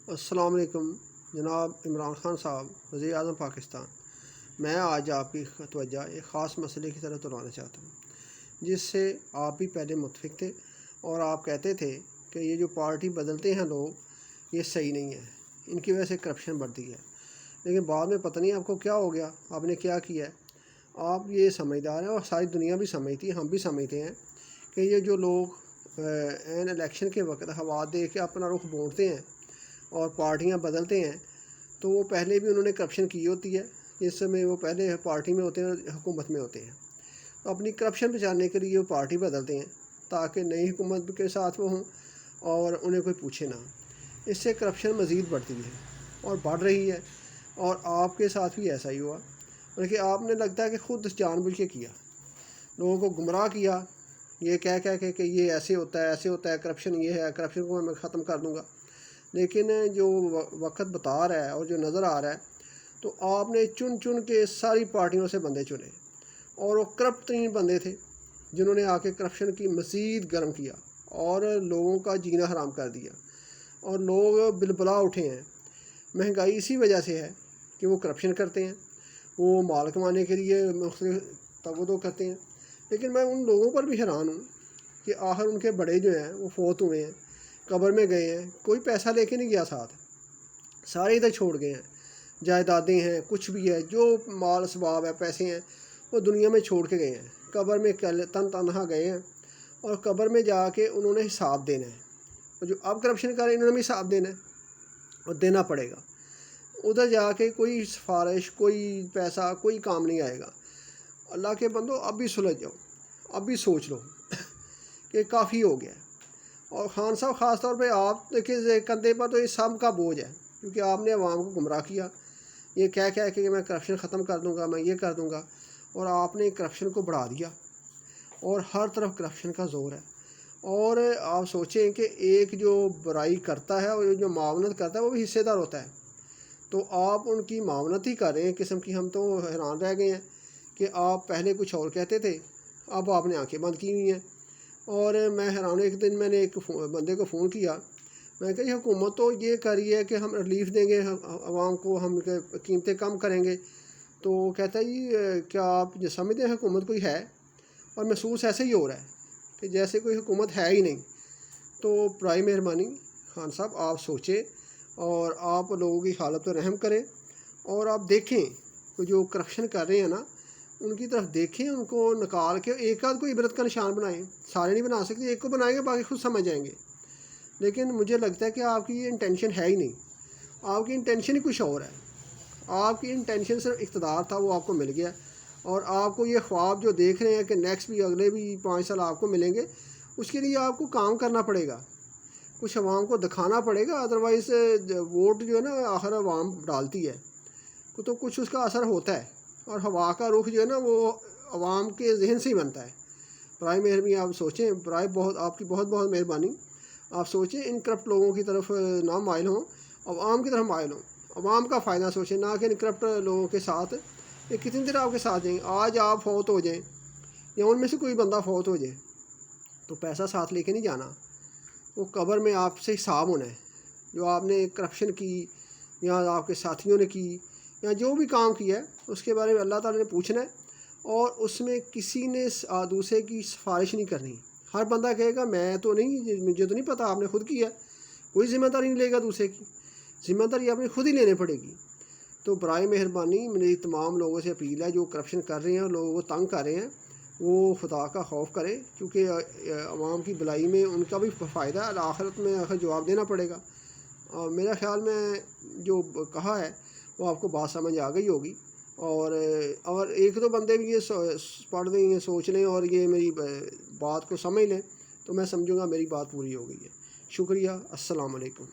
السلام علیکم جناب عمران خان صاحب، وزیر اعظم پاکستان۔ میں آج آپ کی توجہ ایک خاص مسئلے کی طرف دلانا چاہتا ہوں، جس سے آپ بھی پہلے متفق تھے اور آپ کہتے تھے کہ یہ جو پارٹی بدلتے ہیں لوگ، یہ صحیح نہیں ہے، ان کی وجہ سے کرپشن بڑھتی ہے۔ لیکن بعد میں پتہ نہیں آپ کو کیا ہو گیا، آپ نے کیا کیا ہے۔ آپ یہ سمجھدار ہیں اور ساری دنیا بھی سمجھتی ہے، ہم بھی سمجھتے ہیں کہ یہ جو لوگ این الیکشن کے وقت ہوا دے کے اپنا رخ موڑتے ہیں اور پارٹیاں بدلتے ہیں، تو وہ پہلے بھی انہوں نے کرپشن کی ہوتی ہے، جس میں وہ پہلے پارٹی میں ہوتے ہیں اور حکومت میں ہوتے ہیں، تو اپنی کرپشن بچانے کے لیے وہ پارٹی بدلتے ہیں تاکہ نئی حکومت کے ساتھ وہ ہوں اور انہیں کوئی پوچھے نہ۔ اس سے کرپشن مزید بڑھتی ہے اور بڑھ رہی ہے، اور آپ کے ساتھ بھی ایسا ہی ہوا، بلکہ آپ نے لگتا ہے کہ خود جان بوجھ کے کیا، لوگوں کو گمراہ کیا، یہ کہہ کے کہ یہ ایسے ہوتا ہے کرپشن، یہ ہے کرپشن کو میں ختم کر دوں گا۔ لیکن جو وقت بتا رہا ہے اور جو نظر آ رہا ہے، تو آپ نے چن کے ساری پارٹیوں سے بندے چنے، اور وہ کرپٹ ترین بندے تھے جنہوں نے آ کے کرپشن کی مزید گرم کیا اور لوگوں کا جینا حرام کر دیا، اور لوگ بلبلا اٹھے ہیں۔ مہنگائی اسی وجہ سے ہے کہ وہ کرپشن کرتے ہیں، وہ مال کمانے کے لیے مختلف تگ کرتے ہیں۔ لیکن میں ان لوگوں پر بھی حیران ہوں کہ آخر ان کے بڑے جو ہیں وہ فوت ہوئے ہیں، قبر میں گئے ہیں، کوئی پیسہ لے کے نہیں گیا ساتھ، سارے ادھر چھوڑ گئے ہیں، جائیدادیں ہیں، کچھ بھی ہے، جو مال اسباب ہے، پیسے ہیں، وہ دنیا میں چھوڑ کے گئے ہیں، قبر میں تنہا گئے ہیں، اور قبر میں جا کے انہوں نے حساب دینا ہے، اور جو اب کرپشن کر رہے ہیں انہوں نے بھی حساب دینا ہے اور دینا پڑے گا۔ ادھر جا کے کوئی سفارش، کوئی پیسہ، کوئی کام نہیں آئے گا۔ اللہ کے بندو، اب بھی سلجھ جاؤ، اب بھی سوچ لو کہ کافی ہو گیا ہے۔ اور خان صاحب خاص طور پہ آپ کے کندھے پر تو یہ سب کا بوجھ ہے، کیونکہ آپ نے عوام کو گمراہ کیا، یہ کہہ کے میں کرپشن ختم کر دوں گا، میں یہ کر دوں گا، اور آپ نے کرپشن کو بڑھا دیا، اور ہر طرف کرپشن کا زور ہے۔ اور آپ سوچیں کہ ایک جو برائی کرتا ہے اور جو معاونت کرتا ہے وہ بھی حصے دار ہوتا ہے، تو آپ ان کی معاونت ہی کر رہے ہیں قسم کی۔ ہم تو حیران رہ گئے ہیں کہ آپ پہلے کچھ اور کہتے تھے، اب آپ نے آنکھیں بند کی ہوئی ہیں۔ اور میں حیران، ایک دن میں نے ایک بندے کو فون کیا، میں نے کہا یہ حکومت تو یہ کر رہی ہے کہ ہم ریلیف دیں گے عوام کو، ہم قیمتیں کم کریں گے، تو کہتا ہے جی کیا آپ جو سمجھتے ہیں حکومت کوئی ہے؟ اور محسوس ایسے ہی ہو رہا ہے کہ جیسے کوئی حکومت ہے ہی نہیں۔ تو برائے مہربانی خان صاحب، آپ سوچیں اور آپ لوگوں کی حالت پر رحم کریں، اور آپ دیکھیں کہ جو کرپشن کر رہے ہیں نا، ان کی طرف دیکھیں، ان کو نکال کے ایک آدھ کو عبرت کا نشان بنائیں۔ سارے نہیں بنا سکتے، ایک کو بنائیں گے باقی خود سمجھ جائیں گے۔ لیکن مجھے لگتا ہے کہ آپ کی یہ انٹینشن ہے ہی نہیں، آپ کی انٹینشن ہی کچھ اور ہے۔ آپ کی انٹینشن صرف اقتدار تھا، وہ آپ کو مل گیا، اور آپ کو یہ خواب جو دیکھ رہے ہیں کہ نیکسٹ بھی اگلے بھی 5 سال آپ کو ملیں گے، اس کے لیے آپ کو کام کرنا پڑے گا، کچھ عوام کو دکھانا پڑے گا۔ ادروائز ووٹ جو ہے نا آخر عوام ڈالتی ہے، تو کچھ اس کا اثر ہوتا ہے، اور ہوا کا رخ جو ہے نا وہ عوام کے ذہن سے ہی بنتا ہے۔ برائے مہربانی آپ سوچیں، آپ کی بہت بہت مہربانی، آپ سوچیں، ان کرپٹ لوگوں کی طرف نہ مائل ہوں، عوام کی طرف مائل ہوں، عوام کا فائدہ سوچیں، نہ کہ ان کرپٹ لوگوں کے ساتھ۔ یہ کتنی دیر آپ کے ساتھ جائیں گے؟ آج آپ فوت ہو جائیں یا ان میں سے کوئی بندہ فوت ہو جائے، تو پیسہ ساتھ لے کے نہیں جانا، وہ قبر میں آپ سے حساب ہونا ہے۔ جو آپ نے کرپشن کی یا آپ کے ساتھیوں نے کی یا جو بھی کام کیا ہے، اس کے بارے میں اللہ تعالیٰ نے پوچھنا ہے، اور اس میں کسی نے دوسرے کی سفارش نہیں کرنی۔ ہر بندہ کہے گا میں تو نہیں، مجھے تو نہیں پتہ، آپ نے خود کیا، کوئی ذمہ داری نہیں لے گا دوسرے کی، ذمہ داری آپ نے خود ہی لینے پڑے گی۔ تو برائے مہربانی میری تمام لوگوں سے اپیل ہے، جو کرپشن کر رہے ہیں، لوگوں کو تنگ کر رہے ہیں، وہ خدا کا خوف کریں، کیونکہ عوام کی بلائی میں ان کا بھی فائدہ ہے، آخرت میں آخر جواب دینا پڑے گا۔ میرا خیال میں جو کہا ہے وہ آپ کو بات سمجھ آ گئی ہوگی، اور ایک دو بندے بھی یہ پڑھ لیں، یہ سوچ لیں اور یہ میری بات کو سمجھ لیں، تو میں سمجھوں گا میری بات پوری ہو گئی ہے۔ شکریہ، السلام علیکم۔